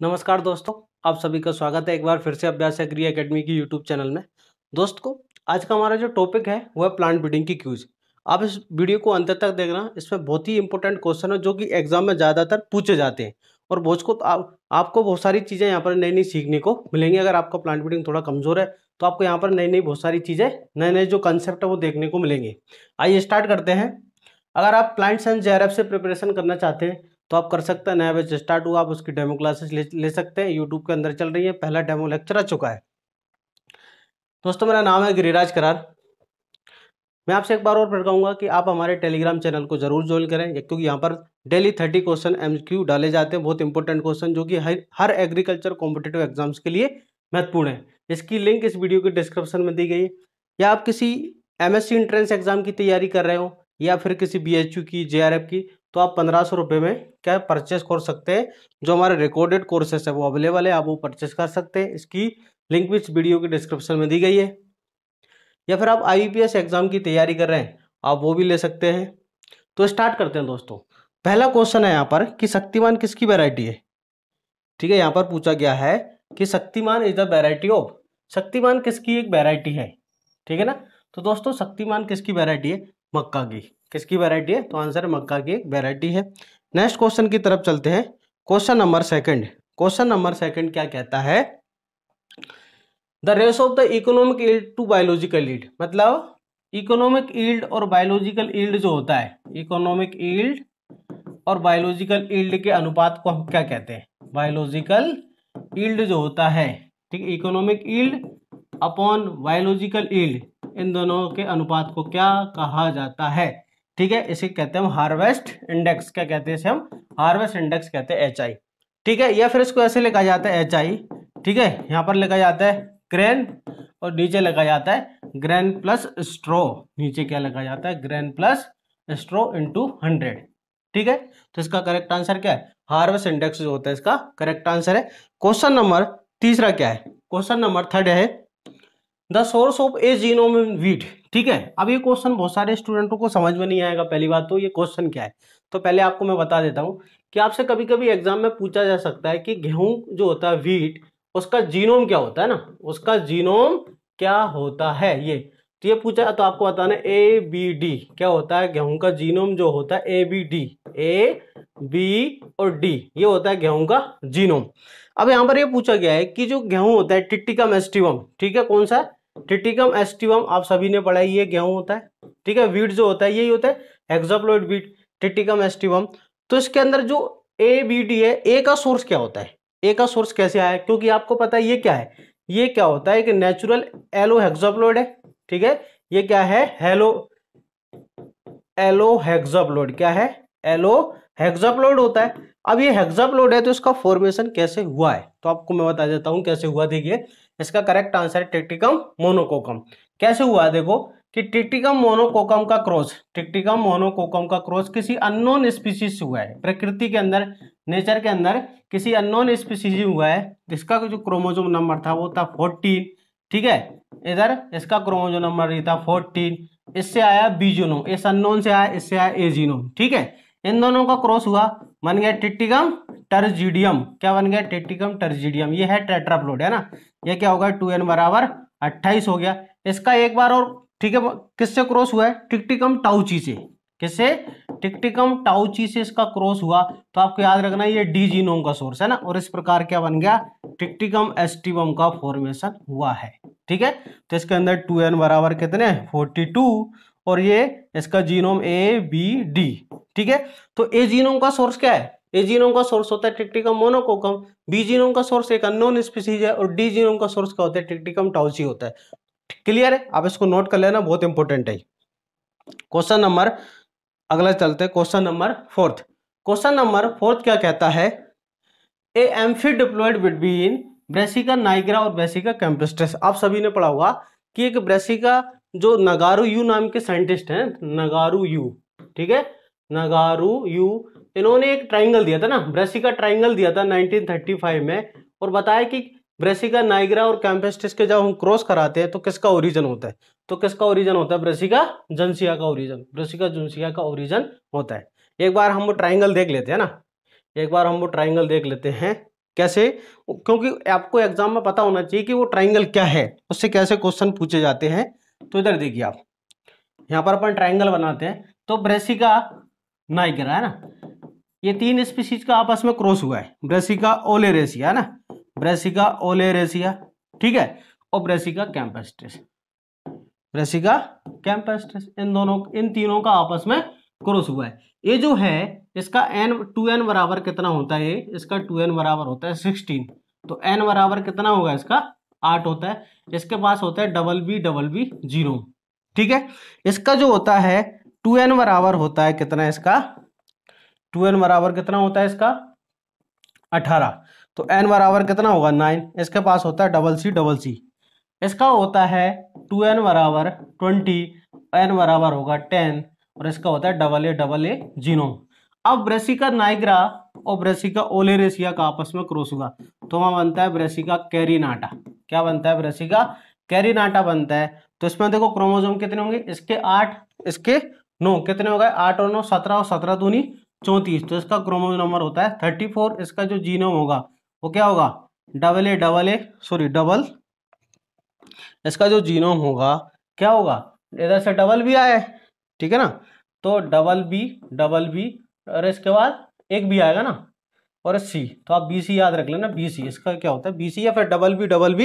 नमस्कार दोस्तों, आप सभी का स्वागत है एक बार फिर से अभ्यास एग्री एकेडमी की यूट्यूब चैनल में। दोस्तों, आज का हमारा जो टॉपिक है वो है प्लांट ब्रीडिंग की क्यूज। आप इस वीडियो को अंत तक देखना, इसमें बहुत ही इंपॉर्टेंट क्वेश्चन है जो कि एग्जाम में ज़्यादातर पूछे जाते हैं और बहुत को आपको बहुत सारी चीज़ें यहाँ पर नई नई सीखने को मिलेंगी। अगर आपका प्लांट ब्रीडिंग थोड़ा कमज़ोर है तो आपको यहाँ पर नई नई बहुत सारी चीज़ें, नए नए जो कंसेप्ट है वो देखने को मिलेंगे। आइए स्टार्ट करते हैं। अगर आप प्लांट साइंस जेआरएफ से प्रिपरेशन करना चाहते हैं तो आप कर सकते हैं। नया बैच स्टार्ट हुआ, आप उसकी डेमो क्लासेस ले सकते हैं, यूट्यूब के अंदर चल रही है। पहला डेमो लेक्चर आ चुका है। दोस्तों, मेरा नाम है गिरिराज करार। मैं आपसे एक बार और फिर कहूँगा कि आप हमारे टेलीग्राम चैनल को जरूर ज्वाइन करें, क्योंकि यहाँ पर डेली 30 क्वेश्चन एमसीक्यू डाले जाते हैं, बहुत इंपॉर्टेंट क्वेश्चन जो कि हर एग्रीकल्चर कॉम्पिटिटिव एग्जाम्स के लिए महत्वपूर्ण है। इसकी लिंक इस वीडियो के डिस्क्रिप्शन में दी गई है। या आप किसी एमएससी एंट्रेंस एग्जाम की तैयारी कर रहे हो या फिर किसी बीएचयू की, जेआरएफ की, तो आप 1500 रुपये में क्या परचेस कर सकते हैं। जो हमारे रिकॉर्डेड कोर्सेस है वो अवेलेबल है, आप वो परचेस कर सकते हैं। इसकी लिंक भी इस वीडियो के डिस्क्रिप्शन में दी गई है। या फिर आप आईबीपीएस एग्जाम की तैयारी कर रहे हैं, आप वो भी ले सकते हैं। तो स्टार्ट करते हैं दोस्तों। पहला क्वेश्चन है यहाँ पर कि शक्तिमान किसकी वैरायटी है। ठीक है, यहाँ पर पूछा गया है कि Shaktimaan is the variety of. Shaktimaan किसकी एक वैरायटी है, ठीक है ना। तो दोस्तों, शक्तिमान किसकी वैरायटी है? मक्का की। किसकी वैरायटी है? तो आंसर मक्का की एक वैरायटी है। नेक्स्ट क्वेश्चन की तरफ चलते हैं। Question number second. Question number second क्या कहता है? The ratio of the economic yield to biological yield. मतलब इकोनॉमिक यील्ड और बायोलॉजिकल यील्ड जो होता है, इकोनॉमिक यील्ड और बायोलॉजिकल यील्ड के अनुपात को हम क्या कहते हैं? बायोलॉजिकल यील्ड जो होता है, ठीक है, economic yield upon biological yield, इन दोनों के अनुपात को क्या कहा जाता है? ठीक है, इसे कहते हैं हम हार्वेस्ट इंडेक्स। क्या कहते हैं इसे? हम हार्वेस्ट इंडेक्स कहते हैं, एचआई। ठीक है, या फिर इसको ऐसे लिखा जाता है एचआई। ठीक है, यहाँ पर लिखा जाता है ग्रेन और नीचे लिखा जाता है ग्रेन प्लस स्ट्रो। नीचे क्या लिखा जाता है? Grain plus स्ट्रो into 100। ठीक है, तो इसका करेक्ट आंसर क्या है? हार्वेस्ट इंडेक्स जो होता है इसका करेक्ट आंसर है। क्वेश्चन नंबर तीसरा क्या है? क्वेश्चन नंबर थर्ड है the source of A genome in wheat. ठीक है, अब ये क्वेश्चन बहुत सारे स्टूडेंटों को समझ में नहीं आएगा। पहली बात तो ये क्वेश्चन क्या है, तो पहले आपको मैं बता देता हूँ कि आपसे कभी कभी एग्जाम में पूछा जा सकता है कि गेहूं जो होता है व्हीट, उसका जीनोम क्या होता है ना, उसका जीनोम क्या होता है। ये तो ये पूछा तो आपको बताना ए बी डी क्या होता है। गेहूं का जीनोम जो होता है A B D, A B और डी, ये होता है गेहूं का जीनोम। अब यहाँ पर ये पूछा गया है कि जो गेहूं होता है टिट्टिकम एस्टिवम, ठीक है, कौन सा? टिट्टिकम एस्टिवम आप सभी ने पढ़ा है, ये गेहूं होता है। ठीक है, व्हीट जो होता है यही होता है हेक्साप्लॉइड व्हीट, टिट्टिकम एस्टिवम। तो इसके अंदर जो ए बी डी है, ए का सोर्स क्या होता है? ए का सोर्स कैसे आया? क्योंकि आपको पता है ये क्या है, ये क्या होता है कि नेचुरल एलो हेक्साप्लॉइड है। ठीक है, ये क्या है? Allohexaploid. क्या है? एलो हेक्साप्लॉइड होता है। अब ये हेक्साप्लॉइड है तो इसका फॉर्मेशन कैसे हुआ है, तो आपको मैं बता देता हूं कैसे हुआ। देखिए, इसका करेक्ट आंसर है टिक्टिकम मोनोकोकम। कैसे हुआ? देखो कि टिक्टिकम मोनोकोकम का क्रॉस, टिक्टिकम मोनोकोकम का क्रॉस किसी अननोन स्पीसीज से हुआ है। प्रकृति के अंदर, नेचर के अंदर किसी अननोन स्पीसीज हुआ है, जिसका जो क्रोमोसोम नंबर था वो था 14। ठीक है, इधर इसका क्रोमोसोम नंबर ये था 14। इससे आया बी जीनोम, इस अननोन से आया, इससे आया ए जीनोम। ठीक है, इन दोनों का क्रॉस हुआ, बन गया टिक्टिकम टर्जिडियम। क्या बन गया? टिक्टिकम टर्जिडियम। ये है टेट्राप्लोइड, है ना। ये क्या होगा? 2n बराबर 28 हो गया। इसका एक बार और, ठीक है, किससे क्रॉस हुआ है? टिक्टिकम टाउची से। किससे? टिक्टिकम टाउची से इसका क्रॉस हुआ। तो आपको याद रखना ये डी जीनोम का सोर्स है ना, और इस प्रकार क्या बन गया? टिक्टिकम एस्टिवम का फॉर्मेशन हुआ है। ठीक है, तो इसके अंदर 2n बराबर कितने? 42, और ये इसका जीनोम ए बी डी। ठीक है, तो ए जीनोम का सोर्स क्या है? ए जीनोम का सोर्स होता है टिक्टिकम मोनोकोकम, बी जीनोम का सोर्स एक अननोन स्पीसीज है, और डी जीनोम का सोर्स क्या होता है? टिक्टिकम टाउची होता है। क्लियर है? आप इसको नोट कर लेना, बहुत इंपॉर्टेंट है। क्वेश्चन नंबर अगला चलते हैं, question number fourth. Question number fourth क्या कहता है? A amphidiploid between Brassica nigra और ब्रेसिका कैम्पिस्ट्रिस। आप सभी ने पढ़ा होगा कि एक ब्रेसिका जो नगारू यू नाम के साइंटिस्ट हैं, नगारू यू, ठीक है, नगारू यू, इन्होंने एक ट्राइंगल दिया था ना, ब्रेसिका ट्राइंगल दिया था 1935 में, और बताया कि ब्रेसिका नाइग्रा और कैम्पिस्ट्रिस के जब हम क्रॉस कराते हैं तो किसका ओरिजिन होता है? तो किसका ओरिजिन होता है? ब्रेसिका जंसिया का ओरिजिन, ब्रेसिका जंसिया का ओरिजिन होता है। एक बार हम वो ट्राइंगल देख लेते हैं ना, एक बार हम वो ट्राइंगल देख लेते हैं। कैसे, क्योंकि आपको एग्जाम में पता होना चाहिए कि वो ट्राइंगल क्या है, उससे कैसे क्वेश्चन पूछे जाते हैं। तो इधर देखिए आप, यहाँ पर अपन ट्राइंगल बनाते हैं, तो ब्रेसिका नाइग्रा है ना, ये तीन स्पीशीज का आपस में क्रॉस हुआ है, ब्रेसिका ओलेरेसिया है ना, ब्रेसिका ओलेरेसिया, ठीक है, और ब्रेसिका कैम्पेस्ट्रिस, ब्रेसिका कैम्पेस्ट्रिस, इन तीनों का आपस में क्रॉस हुआ है। ये जो है इसका n 2n बराबर कितना होता है, इसका 2n बराबर होता है 16, तो n बराबर कितना होगा इसका 8 होता है। इसके पास होता है डबल बी 0, ठीक है। इसका जो होता है 2n बराबर होता है कितना, इसका 2n बराबर कितना होता है इसका 18, तो n बराबर कितना होगा 9, इसके पास होता है डबल सी, इसका होता है 2n बराबर 20, n बराबर होगा 10, और इसका होता है डबल ए जीनोम। अब ब्रेसिका नाइग्रा और ब्रेसिका ओलेरेसिया का आपस में क्रॉस हुआ, तो वहां बनता है ब्रेसिका कैरिनाटा। क्या बनता है, ब्रेसिका कैरिनाटा बनता है। तो इसमें देखो क्रोमोसोम कितने होंगे, इसके 8, इसके 9, कितने हो गए 8 और 9 17, और 17 दूनी 34, तो इसका क्रोमोसोम नंबर होता है 34। इसका जो जीनोम होगा वो क्या होगा, डबल, इसका जो जीनोम होगा क्या होगा, इधर से डबल भी आया है, ठीक है ना, तो डबल बी, और इसके बाद एक भी आएगा ना, और सी, तो आप बी सी याद रख लेना, बी सी इसका क्या होता है, बी सी, या फिर डबल बी डबल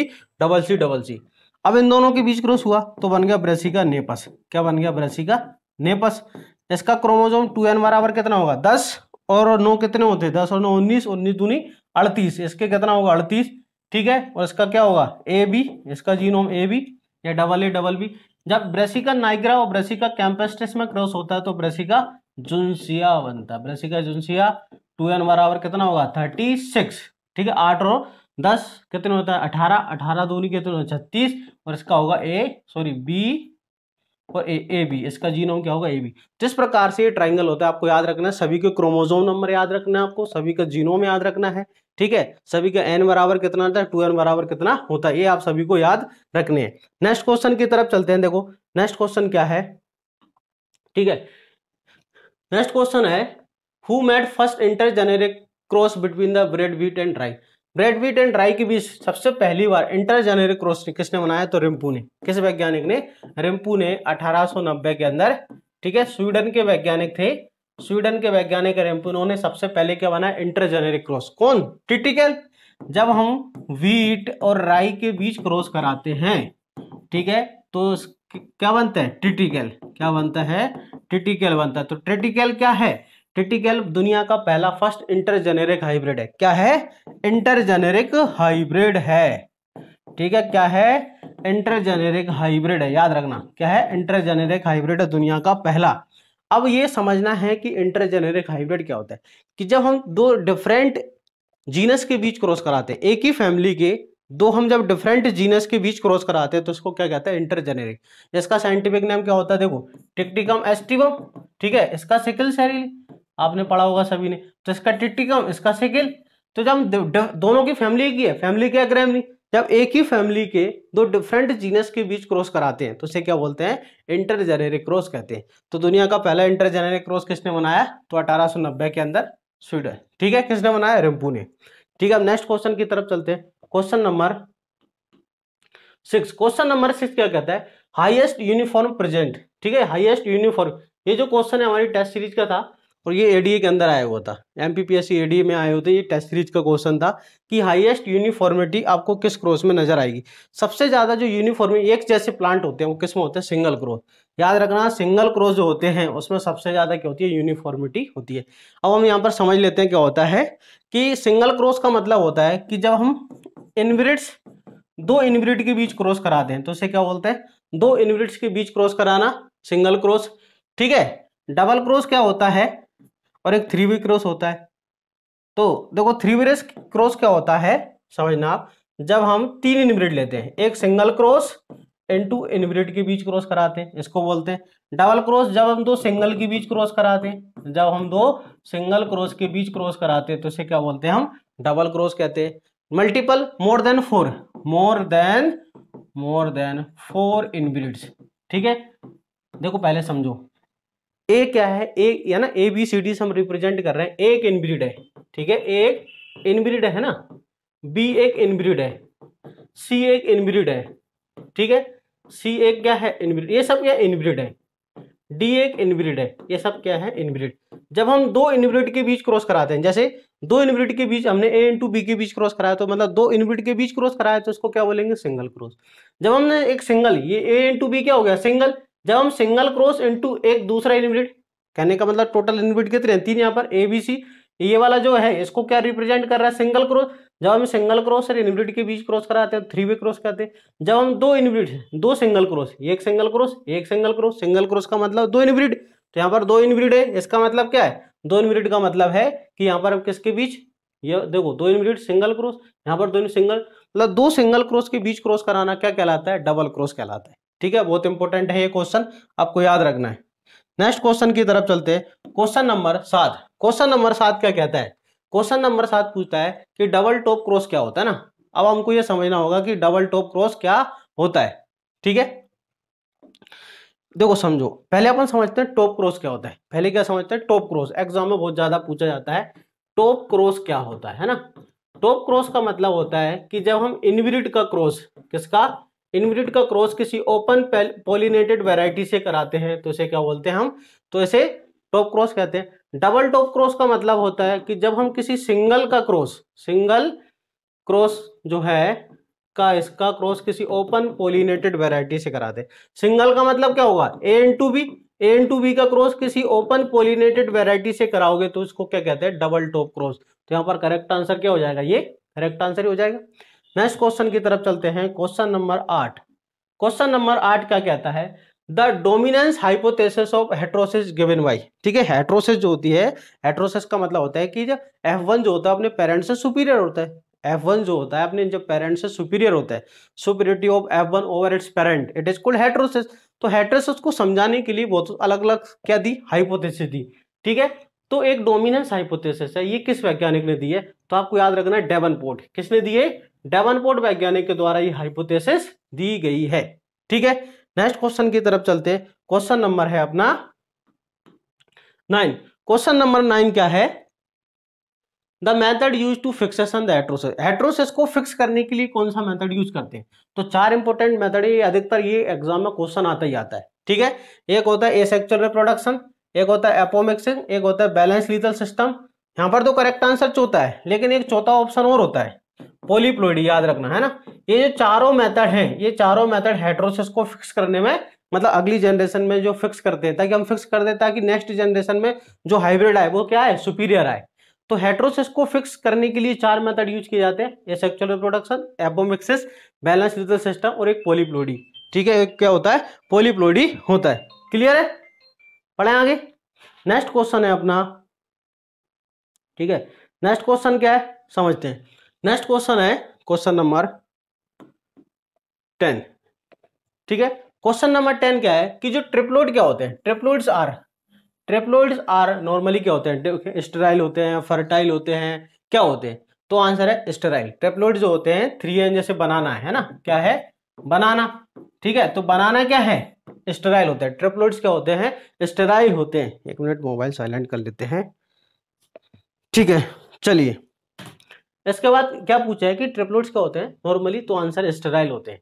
सी। अब इन दोनों के बीच क्रॉस हुआ तो बन गया ब्रेसिका नेपस। क्या बन गया, ब्रेसिका नेपस। इसका क्रोमोसोम 2n बराबर कितना होगा 10, और 9 कितने होते हैं 10 और 9 19, 19 दूनी 38, इसके कितना होगा 38, ठीक है। और इसका क्या होगा ए बी, इसका जीनोम ए बी या डबल बी। जब ब्रेसिका नाइग्रा और ब्रेसिका कैम्पेस्ट्रिस में क्रॉस होता है तो ब्रेसिका जुनसिया बनता है, ब्रेसिका जुनसिया। 2n बराबर कितना होगा 36, ठीक है, 8 और 10 कितने होता है 18, 18 दूनी कितने होता है 36, और इसका होगा बी और ए बी, इसका जीनोम क्या होगा ए बी। जिस प्रकार से ये ट्राइंगल होता है आपको याद रखना है, सभी के क्रोमोसोम नंबर याद रखना है, आपको सभी का जीनोम याद रखना है, ठीक है। सभी का n बराबर कितना होता है, 2n बराबर कितना होता है, ये आप सभी को याद रखने हैं। नेक्स्ट क्वेश्चन की तरफ चलते हैं। देखो नेक्स्ट क्वेश्चन क्या है, ठीक है। नेक्स्ट क्वेश्चन है, who made first intergeneric cross between the bread wheat and rye. Bread wheat and rye के बीच सबसे पहली बार इंटरजेनेरिक क्रॉस किसने बनाया, तो रिम्पू ने। किस वैज्ञानिक ने, रिम्पू ने 1890 के अंदर, ठीक है। स्वीडन के वैज्ञानिक थे, स्वीडन के वैज्ञानिक रिम्पू ने सबसे पहले क्या बनाया, इंटरजेनेरिक क्रॉस। कौन, टिटिकल। जब हम व्हीट और राई के बीच क्रॉस कराते हैं, ठीक है, तो क्या बनता है, टिटिकल। क्या बनता है, टिटिकल बनता है। तो टिटिकल क्या है, टिटिकल दुनिया का पहला फर्स्ट इंटरजेनेरिक हाइब्रिड है। क्या है, इंटरजेनेरिक हाइब्रिड है, ठीक है। क्या है, इंटरजेनेरिक हाइब्रिड है, याद रखना क्या है, इंटरजेनेरिक हाइब्रिड है, दुनिया का पहला। अब ये समझना है कि इंटरजेनेरिक हाइब्रिड क्या होता है, कि जब हम दो डिफरेंट जीनस के बीच क्रॉस कराते हैं, एक ही फैमिली के दो हम जब डिफरेंट जीनस के बीच क्रॉस कराते हैं तो इसको क्या कहते हैं, इंटरजेनेरिक। इसका साइंटिफिक नेम क्या होता है, देखो टिक्टिकम एस्टिवम, ठीक है। इसका सिकल सेल आपने पढ़ा होगा सभी ने, तो इसका टिक्टिकम, इसका सिकल। तो जब दोनों की फैमिली की है, फैमिली क्या ग्रैम नहीं, जब एक ही फैमिली के दो डिफरेंट जीनस के बीच क्रॉस कराते हैं तो उसे क्या बोलते हैं, इंटरजेनेरिक क्रॉस कहते हैं। तो दुनिया का पहला इंटरजेनेरिक क्रॉस किसने बनाया, तो 1890 के अंदर स्वीडन, ठीक है। किसने बनाया, रिम्पू ने, ठीक है। अब नेक्स्ट क्वेश्चन की तरफ चलते हैं। क्वेश्चन नंबर 6, क्वेश्चन नंबर 6 क्या कहता है, हाईएस्ट यूनिफॉर्म प्रेजेंट, ठीक है, हाईएस्ट यूनिफॉर्म। ये जो क्वेश्चन है हमारी टेस्ट सीरीज का था, और ये एडीए के अंदर आया हुआ था, एमपीपीएससी एडीए में आए होते, ये टेस्ट सीरीज का क्वेश्चन था कि हाईएस्ट यूनिफॉर्मिटी आपको किस क्रॉस में नजर आएगी। सबसे ज्यादा जो यूनिफॉर्मिटी एक जैसे प्लांट होते हैं वो किस में होते हैं, सिंगल क्रॉस। याद रखना सिंगल क्रॉस जो होते हैं उसमें सबसे ज्यादा क्या होती है, यूनिफॉर्मिटी होती है। अब हम यहाँ पर समझ लेते हैं क्या होता है, कि सिंगल क्रॉस का मतलब होता है कि जब हम इनब्रिड्स, दो इनब्रिड के बीच क्रॉस कराते हैं तो उसे क्या बोलते हैं, दो इनब्रिड्स के बीच क्रॉस कराना, सिंगल क्रॉस, ठीक है। डबल क्रॉस क्या होता है, और एक थ्री वे क्रॉस होता है। तो देखो थ्री वे क्रॉस क्या होता है, समझना आप, जब हम तीन इनब्रिड लेते हैं, एक सिंगल क्रॉस इनटू इनब्रिड के बीच क्रॉस कराते हैं, इसको बोलते हैं डबल क्रॉस। जब हम दो सिंगल के बीच क्रॉस कराते हैं, जब हम दो सिंगल क्रॉस के बीच क्रॉस कराते हैं तो इसे क्या बोलते हैं, हम डबल क्रॉस कहते हैं। मल्टीपल, मोर देन फोर इनब्रिड्स, ठीक है। देखो पहले समझो, ए क्या है, ए या ना ए बी सी डी से हम रिप्रेजेंट कर रहे हैं, एक इनब्रिड है, ठीक है, एक इनब्रीड है ना, बी एक इनब्रीड है, सी एक इनब्रीड है, ठीक है, सी एक क्या है इनब्रीड, ये सब क्या इनब्रीड है, डी एक इनब्रीड है, ये सब क्या है इनब्रीड। जब हम दो इनब्रीड के बीच क्रॉस कराते हैं, जैसे दो इनब्रीड के बीच हमने ए इंटू बी के बीच क्रॉस कराया, तो मतलब दो इनब्रीड के बीच क्रॉस कराया तो इसको क्या बोलेंगे, सिंगल क्रॉस। जब हमने एक सिंगल, ये ए इंटू बी क्या हो गया सिंगल, जब हम सिंगल क्रॉस इंटू एक दूसरा इनब्रीड, कहने का मतलब टोटल इनब्रीड कितने हैं, तीन, यहाँ पर ए बी सी, ये वाला जो है इसको क्या रिप्रेजेंट कर रहा है, सिंगल क्रॉस। जब हम सिंगल क्रॉस और इनब्रीड के बीच क्रॉस कराते हैं थ्री वे क्रॉस कहते हैं। जब हम दो इनब्रीड, दो सिंगल क्रॉस, एक सिंगल क्रॉस एक सिंगल क्रॉस, सिंगल क्रॉस का मतलब दो इनब्रीड, तो यहाँ पर दो इनब्रीड है, इसका मतलब क्या है, दो इनब्रीड का मतलब है कि यहाँ पर किसके बीच, ये देखो दो इनब्रीड सिंगल क्रॉस, यहाँ पर दो सिंगल, मतलब दो सिंगल क्रॉस के बीच क्रॉस कराना क्या कहलाता है, डबल क्रॉस कहलाता है। ठीक है, बहुत इंपॉर्टेंट है ये क्वेश्चन, आपको याद रखना है। नेक्स्ट क्वेश्चन की तरफ चलते हैं, क्वेश्चन नंबर 7। क्वेश्चन नंबर 7 क्या कहता है, क्वेश्चन नंबर 7 पूछता है कि डबल टॉप क्रॉस क्या होता है ना। अब हमको ये समझना होगा कि डबल टॉप क्रॉस क्या होता है। ठीक है, देखो समझो, पहले अपन समझते हैं टॉप क्रॉस क्या होता है। पहले क्या समझते हैं, टॉप क्रॉस, एग्जाम में बहुत ज्यादा पूछा जाता है, टॉप क्रॉस क्या होता है ना। टॉप क्रॉस का मतलब होता है कि जब हम इनब्रीड का क्रॉस, किसका, इनब्रीड का क्रॉस किसी ओपन पॉलिनेटेड वैरायटी से कराते हैं तो इसे क्या बोलते हैं हम, तो इसे टॉप क्रॉस कहते हैं। डबल टॉप क्रॉस का मतलब होता है कि जब हम किसी सिंगल का क्रॉस, सिंगल क्रॉस जो है का, इसका क्रॉस किसी ओपन पॉलिनेटेड वैरायटी से कराते हैं। सिंगल का मतलब क्या होगा, ए इंटू बी, ए इंटू बी का क्रॉस किसी ओपन पॉलिनेटेड वैरायटी से कराओगे तो इसको क्या कहते हैं, डबल टॉप क्रॉस। तो यहाँ पर करेक्ट आंसर क्या हो जाएगा, ये करेक्ट आंसर ही हो जाएगा। नेक्स्ट क्वेश्चन की तरफ चलते हैं, क्वेश्चन नंबर 8। क्वेश्चन नंबर 8 क्या कहता है, the dominance hypothesis of heterosis given by. ठीक है, हेटेरोसिस जो होती है, हेटेरोसिस का मतलब होता है कि जब F1 जो होता है अपने पेरेंट्स से सुपीरियर होता है, F1 जो होता है अपने जब पेरेंट्स से सुपीरियर होता है, superiority of F1 over it's parent, it is called heterosis. तो हेटेरोसिस को समझाने के लिए बहुत अलग अलग क्या दी, हाइपोथेसिस दी। ठीक है, तो एक डोमिनेंस हाइपोथेसिस है, ये किस वैज्ञानिक ने दी है, तो आपको याद रखना है डेवनपोर्ट। किसने दी है, डेवनपोर्ट वैज्ञानिक के द्वारा ये हाइपोथेसिस दी गई है। ठीक है, नेक्स्ट क्वेश्चन की तरफ चलते हैं, क्वेश्चन नंबर है अपना 9। क्वेश्चन नंबर 9 क्या है, the method use two fixation the heterosis. Heterosis को फिक्स करने के लिए कौन सा मेथड यूज करते हैं, तो चार इंपॉर्टेंट मेथड है, अधिकतर ये एग्जाम में क्वेश्चन आता ही आता है। ठीक है, एक होता है एसेक्सुअल रिप्रोडक्शन, एक होता है एपोमिक्सिंग, एक होता है बैलेंस लीथल सिस्टम। यहाँ पर तो करेक्ट आंसर चौथा है, लेकिन एक चौथा ऑप्शन और होता है, पॉलीप्लोइडी, याद रखना है ना। ये जो चारों मेथड हैं, ये चारों मेथड हेटेरोसिस को फिक्स करने में, मतलब अगली जनरेशन में जो फिक्स करते हैं, ताकि हम फिक्स कर दें ताकि नेक्स्ट जनरेशन में जो हाइब्रिड आए वो क्या है, सुपीरियर आए। तो हेटेरोसिस को फिक्स करने के लिए चार मेथड यूज किए जाते हैं, asexual reproduction, apomixis, balance lethal system और एक पॉलीप्लोइडी। ठीक है, एक क्या होता है, पॉलीप्लोइडी होता है। क्लियर है, पढ़ें आगे। नेक्स्ट क्वेश्चन है अपना, ठीक है, नेक्स्ट क्वेश्चन क्या है समझते हैं। नेक्स्ट क्वेश्चन है क्वेश्चन नंबर 10। ठीक है, क्वेश्चन नंबर 10 क्या है कि जो ट्रिप्लोइड क्या होते हैं, ट्रिप्लोइड्स आर नॉर्मली क्या होते हैं, स्टेराइल होते हैं, फर्टाइल होते हैं, क्या होते हैं, तो आंसर है स्टेराइल। ट्रिप्लोइड जो होते हैं 3N जैसे बनाना है ना, क्या है, बनाना। ठीक है, तो बनाना क्या है, स्टेराइल होता है। ट्रिप्लोइड्स क्या होते हैं, स्टेराइल होते हैं। एक मिनट मोबाइल साइलेंट कर लेते हैं। ठीक है, चलिए, इसके बाद क्या पूछा है कि ट्रिप्लोइड्स क्या होते हैं नॉर्मली, तो आंसर स्टेराइल होते हैं।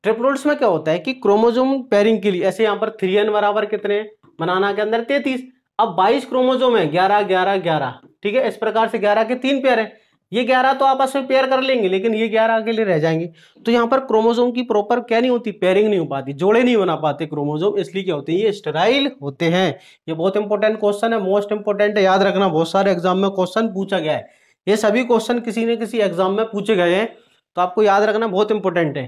ट्रिप्लोइड्स में क्या होता है कि क्रोमोसोम पेयरिंग के लिए, ऐसे यहाँ पर 3N बराबर कितने, बनाना के अंदर 33, अब 22 क्रोमोसोम है, 11 11 11। ठीक है, इस प्रकार से 11 के 3 पेयर है, ये 11 तो आपस में पेयर कर लेंगे, लेकिन ये 11 अकेले रह जाएंगे। तो यहाँ पर क्रोमोसोम की प्रॉपर क्या नहीं होती, पेयरिंग नहीं हो पाती, जोड़े नहीं बना पाते क्रोमोसोम, इसलिए क्या होते हैं, ये स्टेराइल होते हैं। ये बहुत इंपॉर्टेंट क्वेश्चन है, मोस्ट इंपॉर्टेंट है, याद रखना, बहुत सारे एग्जाम में क्वेश्चन पूछा गया है। ये सभी क्वेश्चन किसी न किसी एग्जाम में पूछे गए हैं, तो आपको याद रखना बहुत इंपॉर्टेंट है।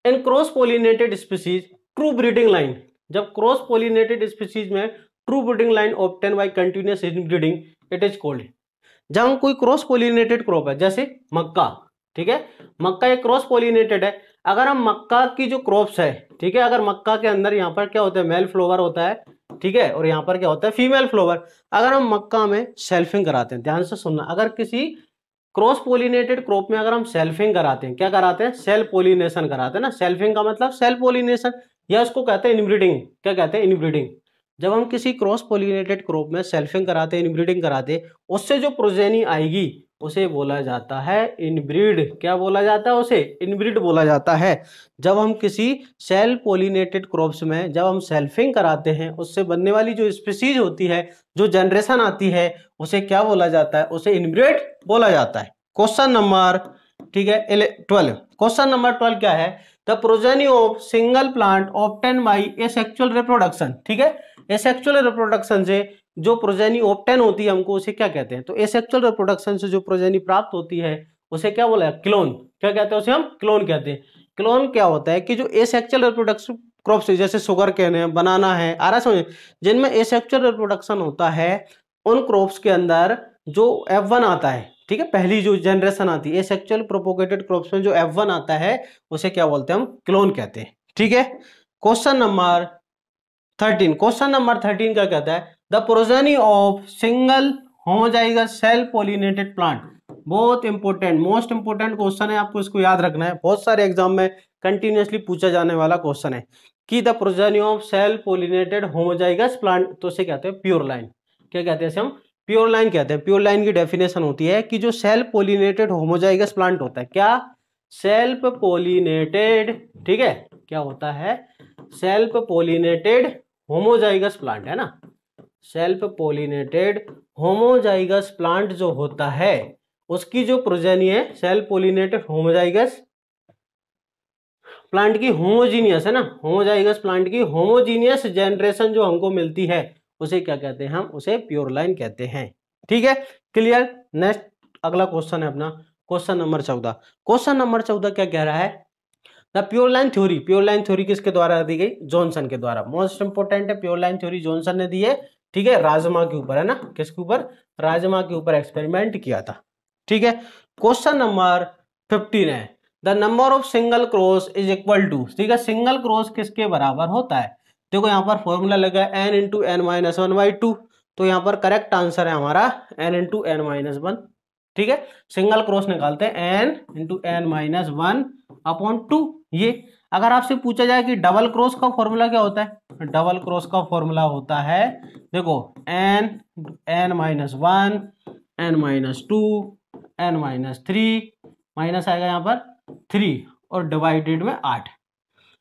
In cross pollinated species true breeding line, जब क्रॉस पोलिनेटेड स्पीसीज में true breeding line obtain by continuous inbreeding, it is called. जब हम कोई क्रॉस पोलिनेटेड क्रॉप है, जैसे मक्का, ठीक है, मक्का एक क्रॉस पोलिनेटेड है। अगर हम मक्का की जो क्रॉप्स है, ठीक है, अगर मक्का के अंदर यहाँ पर क्या होता है, मेल फ्लावर होता है, ठीक है, और यहाँ पर क्या होता है, फीमेल फ्लावर। अगर हम मक्का में सेल्फिंग कराते हैं, ध्यान से सुनना, अगर किसी क्रॉस पोलिनेटेड क्रॉप में अगर हम सेल्फिंग कराते हैं, क्या कराते हैं, सेल पोलिनेशन कराते हैं ना। सेल्फिंग का मतलब सेल पोलिनेशन, या उसको कहते हैं इनब्रीडिंग। क्या कहते हैं, इनब्रीडिंग। जब हम किसी क्रॉस पोलिनेटेड क्रॉप में सेल्फिंग कराते हैं, इनब्रीडिंग कराते हैं, उससे जो प्रोजेनी आएगी उसे बोला जाता है इनब्रीड। क्या बोला जाता है उसे? इनब्रीड बोला जाता है। जब हम किसी सेल्फ पोलिनेटेड क्रॉप्स में जब हम सेल्फिंग कराते हैं, उससे बनने वाली जो स्पीसीज होती है, जो जनरेशन आती है, उसे क्या बोला जाता है? उसे इनब्रीड बोला जाता है। क्वेश्चन नंबर, ठीक है, 12। क्वेश्चन नंबर 12 क्या है? The progeny of single plant obtain by asexual reproduction. ठीक है, एसेक्सुअल रिप्रोडक्शन से जो प्रोजेनी ऑब्टेन होती है हमको उसे क्या कहते हैं? तो एसेक्सुअल रिप्रोडक्शन से जो प्रोजेनी प्राप्त होती है उसे क्या बोला? क्लोन। क्या कहते हैं उसे? हम क्लोन कहते हैं। क्लोन क्या होता है कि जो एसेक्सुअल रिप्रोडक्शन क्रॉप्स जैसे शुगर केन है, बनाना है, आ रहा समझ, जिनमें एसेक्सुअल रिप्रोडक्शन होता है, उन क्रॉप्स के अंदर जो F1 आता है, ठीक है, पहली जो जनरेशन आती है एसेक्सुअल प्रोपोगेटेड क्रॉप्स में जो F1 आता है उसे क्या बोलते हैं? हम क्लोन कहते हैं। ठीक है, क्वेश्चन नंबर 13। क्वेश्चन नंबर 13 क्या कहता है? The progeny of single homozygous self pollinated plant. बहुत इंपॉर्टेंट, मोस्ट इंपॉर्टेंट क्वेश्चन है, आपको इसको याद रखना है। बहुत सारे एग्जाम में कंटिन्यूअसली पूछा जाने वाला क्वेश्चन है कि the progeny of self pollinated homozygous plant, तो उसे कहते हैं प्योर लाइन। क्या कहते हैं इसे? हम प्योर लाइन कहते हैं। प्योर लाइन की डेफिनेशन होती है कि जो सेल्फ पोलिनेटेड होमोजाइगस प्लांट होता है, क्या? सेल्फ पोलिनेटेड, ठीक है, क्या होता है? सेल्फ पोलिनेटेड होमोजाइगस प्लांट है ना। सेल्फ पोलिनेटेड होमोजाइगस प्लांट जो होता है उसकी जो प्रोजेनी है सेल्फ पोलिनेटेड होमोजाइगस प्लांट की होमोजीनियस है ना, होमोजाइगस प्लांट की होमोजीनियस जनरेशन जो हमको मिलती है उसे क्या कहते हैं? हम उसे प्योर लाइन कहते हैं। ठीक है, क्लियर। नेक्स्ट अगला क्वेश्चन है अपना क्वेश्चन नंबर 14। क्वेश्चन नंबर 14 क्या कह रहा है? The pure line theory. Pure line theory किसके द्वारा दी गई? जॉनसन के द्वारा। मोस्ट इंपोर्टेंट है, प्योर लाइन थ्योरी जॉनसन ने दी है। ठीक है, राजमा के ऊपर है ना, किसके ऊपर? राजमा के ऊपर एक्सपेरिमेंट किया था। ठीक है, क्वेश्चन नंबर 15 है the number of single cross is equal to. ठीक है, सिंगल क्रॉस किसके बराबर होता है? देखो यहाँ पर फॉर्मूला लगा है n into N minus one by two, तो यहाँ पर करेक्ट आंसर है हमारा n into N minus one. ठीक है, सिंगल क्रॉस निकालते हैं n into N minus one upon two. ये अगर आपसे पूछा जाए कि डबल क्रॉस का फॉर्मूला क्या होता है? डबल क्रॉस का फॉर्मूला होता है, देखो, n N minus one, N minus two, N minus three, minus आएगा यहाँ पर 3 और डिवाइडेड में 8।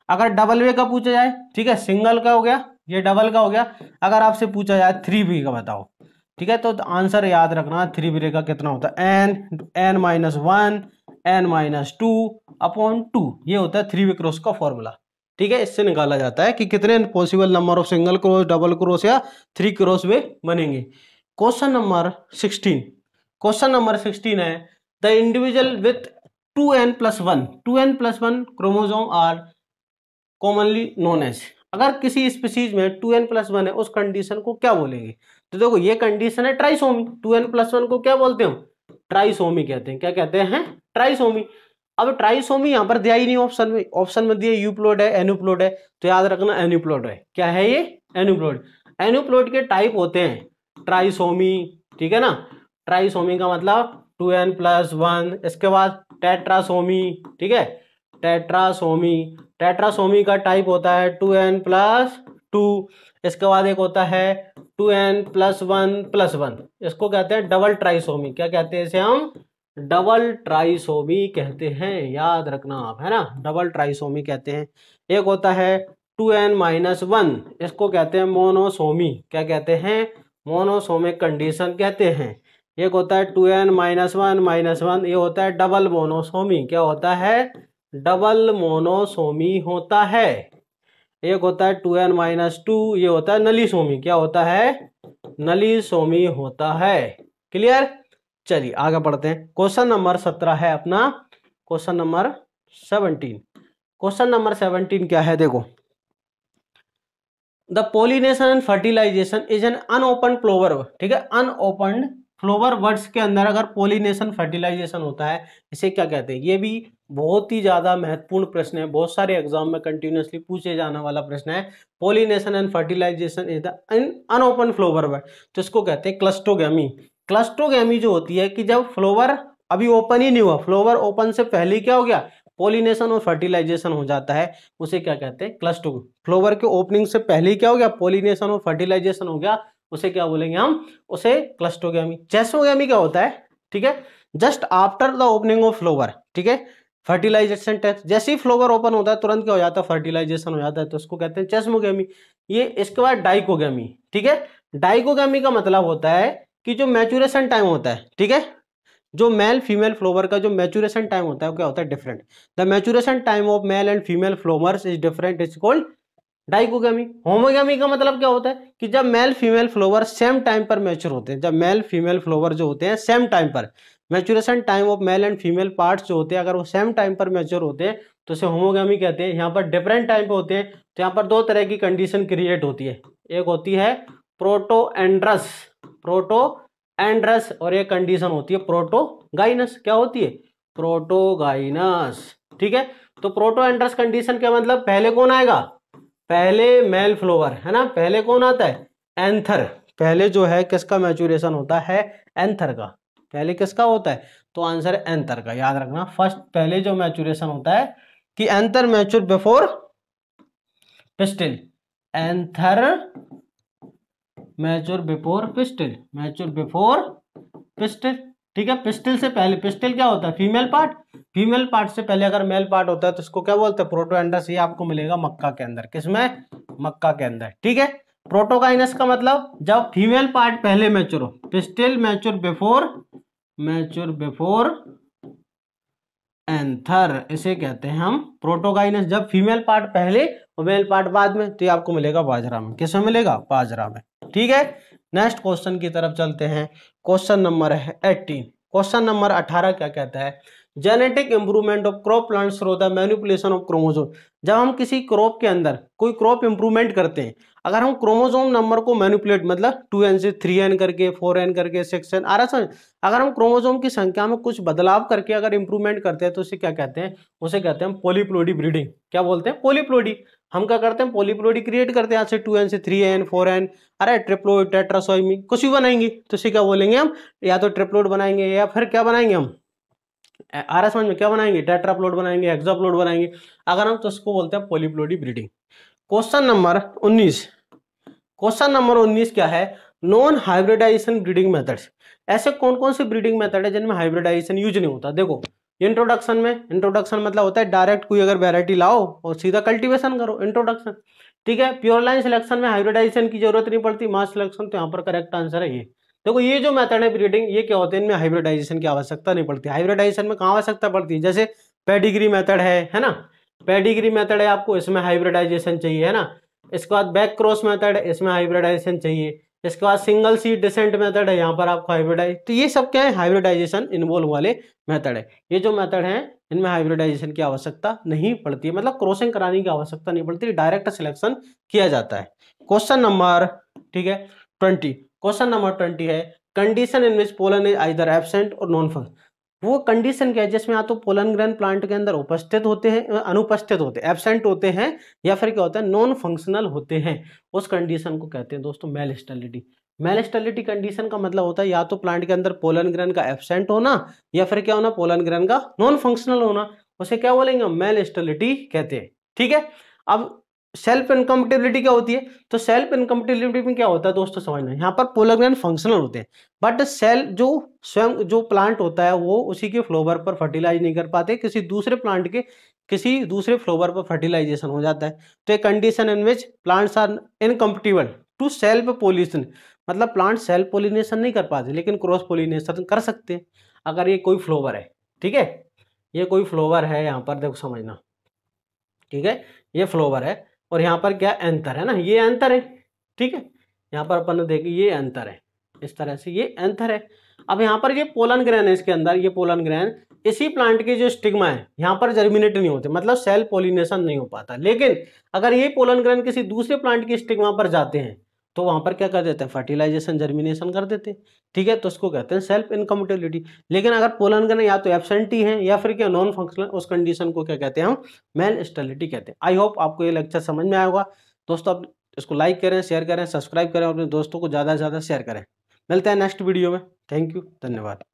अगर डबल वे का पूछा जाए, ठीक है, सिंगल का हो गया, ये डबल का हो गया। अगर आपसे पूछा जाए 3 का बताओ, ठीक है, तो आंसर याद रखना 3 का कितना होता है? N minus one, N minus two upon two, ये होता है 3 क्रॉस का फॉर्मूला। ठीक है, इससे निकाला जाता है कि कितने possible number of single cross, double cross या 3 क्रॉस वे बनेंगे। Question number 16। क्वेश्चन नंबर 16 है the individual with 2n+1 2n+1 chromosome are commonly known as. अगर किसी स्पीसीज में 2n+1 है उस कंडीशन को क्या बोलेंगे? तो देखो ये कंडीशन है ट्राइसोमी। 2n+1 को क्या बोलते हैं? ट्राइसोमी कहते हैं। क्या कहते हैं? ट्राइसोमी। अब ट्राइसोमी यहाँ पर दिया ही नहीं ऑप्शन में, ऑप्शन में दिए यूप्लोइड है, एन्यूप्लोइड है, तो याद रखना एन्यूप्लोइड है। क्या है ये? एन्यूप्लोइड। एन्यूप्लोइड के टाइप होते हैं ट्राइसोमी, ठीक है ना। ट्राइसोमी का मतलब 2n+1। इसके बाद टेट्रासोमी, ठीक है, टेट्रासोमी। टेट्रासोमी का टाइप होता है 2n+2। इसके बाद एक होता है 2n+1+1, इसको कहते हैं डबल ट्राइसोमी। क्या कहते हैं इसे? हम डबल ट्राइसोमी कहते हैं, याद रखना आप, है ना, डबल ट्राइसोमी कहते हैं। एक होता है 2n-1, इसको कहते हैं मोनोसोमी। क्या कहते हैं? मोनोसोमिक कंडीशन कहते हैं। एक होता है 2n-1-1, ये होता है डबल मोनोसोमी। क्या होता है? डबल मोनोसोमी होता है। एक होता है 2n-2, ये होता है नलीसोमी। क्या होता है? नलीसोमी होता है। क्लियर? चलिए आगे बढ़ते हैं। क्वेश्चन नंबर 17 है अपना क्वेश्चन नंबर 17। क्वेश्चन नंबर 17 क्या है? देखो, the pollination and fertilisation is an unopen flower. ठीक है, अनओपन फ्लोवर वर्ड्स के अंदर अगर पोलिनेशन फर्टिलाइजेशन होता है इसे क्या कहते हैं? ये भी बहुत ही ज्यादा महत्वपूर्ण प्रश्न है, बहुत सारे एग्जाम में कंटिन्यूअसली पूछे जाने वाला प्रश्न है। Pollination and fertilisation is the unopen flower word, तो इसको कहते हैं क्लस्टोगैमी। क्लस्टोगैमी जो होती है कि जब फ्लोवर अभी ओपन ही नहीं हुआ, फ्लोवर ओपन से पहले ही क्या हो गया? पोलिनेशन और फर्टिलाइजेशन हो जाता है, उसे क्या कहते हैं? क्लस्टो। फ्लोवर के ओपनिंग से पहले ही क्या हो गया? पोलिनेशन और फर्टिलाइजेशन हो गया, उसे क्या बोलेंगे हम? उसे क्लस्टोगैमी। चेस्टोगैमी क्या होता है? ठीक है, just after the opening of flower, ठीक है, फर्टिलाइजेशन टेक्स, जैसे ही फ्लावर ओपन होता है तुरंत क्या हो जाता है, फर्टिलाइजेशन हो जाता है, तो उसको कहते हैं चेस्मोगेमी। ये इसके बाद डाइकोगेमी, ठीक है, डाइकोगेमी का मतलब होता है कि जो मैच्योरेशन टाइम होता है, ठीक है, जो मेल फीमेल फ्लावर का जो मैच्योरेशन टाइम होता है वो क्या होता है, different. The maturation time of male and female flowers is different, is called dichogamy. Homogamy का मतलब क्या होता है कि जब male female flower same time पर मैच्योर होते हैं, जब मेल फीमेल फ्लावर जो होते हैं सेम टाइम पर, maturation time of male and female parts जो होते हैं अगर वो सेम टाइम पर मैच्योर होते हैं तो उसे होमोगेमी कहते हैं। यहाँ पर डिफरेंट टाइम पे होते हैं, तो यहाँ पर दो तरह की कंडीशन क्रिएट होती है, एक होती है प्रोटोएंड्रस, प्रोटोएंड्रस, और एक कंडीशन होती है प्रोटोगाइनस। क्या होती है, प्रोटोगाइनस, ठीक है। तो प्रोटोएंड्रस कंडीशन का मतलब पहले कौन आएगा, पहले मेल फ्लावर है ना, पहले कौन आता है, एंथर, पहले जो है किसका मैच्योरेशन होता है, एंथर का, पहले किसका होता है, तो आंसर है एंथर का, याद रखना। फर्स्ट पहले जो मैच्योरेशन होता है कि anther mature before pistil, anther mature before pistil, mature before pistil, ठीक है। पिस्टिल से पहले, पिस्टिल क्या होता है, फीमेल पार्ट, फीमेल पार्ट से पहले अगर मेल पार्ट होता है तो इसको क्या बोलते हैं, प्रोटोएंड्रस। ये आपको मिलेगा मक्का के अंदर, किसमें, मक्का के अंदर, ठीक है। प्रोटोगाइनस का मतलब जब फीमेल पार्ट पहले मैच्योर हो, पिस्टिल मैच्योर बिफोर एंथर, इसे कहते हैं हम प्रोटोगाइनस। जब फीमेल पार्ट पहले और मेल पार्ट बाद में, तो ये आपको मिलेगा बाजरा में, किसमें मिलेगा, बाजरा में, ठीक है। नेक्स्ट क्वेश्चन की तरफ चलते हैं, क्वेश्चन नंबर है 18। क्वेश्चन नंबर 18 क्या कहता है, genetic improvement of crop plants through the manipulation of chromosome. जब हम किसी क्रॉप के अंदर कोई क्रॉप इंप्रूवमेंट करते हैं, अगर हम क्रोमोसोम नंबर को मैनिपुलेट, मतलब 2n से 3n करके, 4n करके, 6n, आ रहा समझ, अगर हम क्रोमोसोम की संख्या में कुछ बदलाव करके अगर इंप्रूवमेंट करते हैं तो उसे क्या कहते हैं, उसे कहते हैं पॉलीप्लोइडी ब्रीडिंग। क्या बोलते हैं, पॉलीप्लोइडी। हम क्या करते हैं, पॉलीप्लोइडी क्रिएट करते हैं, यहाँ से 2n से 3n 4n, अरे ट्रिप्लोइड टेट्रासोइमी कुछ भी बनाएंगे तो इसे क्या बोलेंगे हम, या तो ट्रिप्लोइड बनाएंगे या फिर क्या बनाएंगे हम, आ रहा समझ में, क्या बनाएंगे, टेट्राप्लोइड बनाएंगे, हेक्साप्लोइड बनाएंगे अगर हम, तो उसको बोलते हैं polyploidy breeding. Question number 19, question number 19 क्या है, नॉन हाइब्रिडाइजेशन ब्रीडिंग मेथड्स। ऐसे कौन कौन से ब्रीडिंग मेथड है जिनमें हाइब्रिडाइजेशन यूज नहीं होता। देखो इंट्रोडक्शन में, इंट्रोडक्शन मतलब होता है डायरेक्ट कोई अगर वैरायटी लाओ और सीधा कल्टीवेशन करो, इंट्रोडक्शन, ठीक है। प्योर लाइन सिलेक्शन में हाइब्रिडाइजेशन की जरूरत नहीं पड़ती, मास सिलेक्शन, तो यहाँ पर करेक्ट आंसर है ये। देखो ये जो मेथड है ब्रीडिंग, ये क्या होते हैं, इनमें हाइब्रिडाइजेशन की आवश्यकता नहीं पड़ती। हाइब्रिडाइजेशन में कहाँ आवश्यकता पड़ती है, जैसे पेडिग्री मेथड है ना, पेडिग्री मेथड है आपको, इसमें हाइब्रिडाइजेशन चाहिए, है ना। इसके बाद बैक क्रॉस मेथड है, इसमें हाइब्रिडाइजेशन चाहिए। इसके बाद सिंगल सीड डिसेंट मेथड है, यहाँ पर आपको हाइब्रिडाइज, तो ये सब क्या है, हाइब्रिडाइजेशन इन्वॉल्व वाले मेथड है। ये जो मेथड है इनमें हाइब्रिडाइजेशन की आवश्यकता नहीं पड़ती है, मतलब क्रॉसिंग कराने की आवश्यकता नहीं पड़ती, डायरेक्ट सिलेक्शन किया जाता है। क्वेश्चन नंबर, ठीक है 20, क्वेश्चन नंबर 20 है, condition in which pollen is either absent और नॉन फंक्शन। वो कंडीशन क्या है जिसमें या तो पोलन ग्रेन प्लांट के अंदर उपस्थित होते हैं, अनुपस्थित होते हैं, एब्सेंट होते हैं, या फिर क्या होता है, नॉन फंक्शनल होते हैं। उस कंडीशन को कहते हैं दोस्तों male sterility. Male sterility condition का मतलब होता है या तो प्लांट के अंदर पोलन ग्रेन का एब्सेंट होना, या फिर क्या होना, पोलन ग्रेन का नॉन फंक्शनल होना, उसे क्या बोलेंगे, मेल स्टेरिलिटी कहते हैं, ठीक है। अब सेल्फ इनकम्पेटिबिलिटी क्या होती है, तो सेल्फ इनकम्पेटिबिलिटी में क्या होता है दोस्तों समझना, यहाँ पर पोलन ग्रेन फंक्शनल होते हैं, बट सेल जो स्वयं जो प्लांट होता है वो उसी के फ्लावर पर फर्टिलाइज नहीं कर पाते, किसी दूसरे प्लांट के किसी दूसरे फ्लावर पर फर्टिलाइजेशन हो जाता है। तो एक condition in which plants are incompatible to self pollination, मतलब प्लांट सेल्फ पोलिनेशन नहीं कर पाते लेकिन क्रॉस पोलिनेशन कर सकते हैं। अगर ये कोई फ्लावर है, ठीक है, ये कोई फ्लावर है, यहाँ पर देखो समझना, ठीक है, ये फ्लावर है और यहाँ पर क्या एंथर है ना, ये एंथर है, ठीक है, यहाँ पर अपन ने देखी ये एंथर है, इस तरह से ये एंथर है। अब यहाँ पर ये पोलन ग्रेन है, इसके अंदर ये पोलन ग्रेन इसी प्लांट के जो स्टिग्मा है यहाँ पर जर्मिनेट नहीं होते, मतलब सेल पोलिनेशन नहीं हो पाता। लेकिन अगर ये पोलन ग्रेन किसी दूसरे प्लांट के स्टिग्मा पर जाते हैं तो वहां पर क्या कर देते हैं, फर्टिलाइजेशन जर्मिनेशन कर देते हैं, ठीक है, तो उसको कहते हैं सेल्फ इनकम्पेटिबिलिटी। लेकिन अगर पोलन ग्रेन या तो एब्सेंटी है या फिर क्या नॉन फंक्शनल, उस कंडीशन को क्या कहते हैं हम, मेल स्टेरिलिटी कहते हैं। आई होप आपको ये लेक्चर समझ में आया होगा दोस्तों। आप इसको लाइक करें, शेयर करें, सब्सक्राइब करें और अपने दोस्तों को ज़्यादा से ज़्यादा शेयर करें। मिलते हैं नेक्स्ट वीडियो में। थैंक यू, धन्यवाद।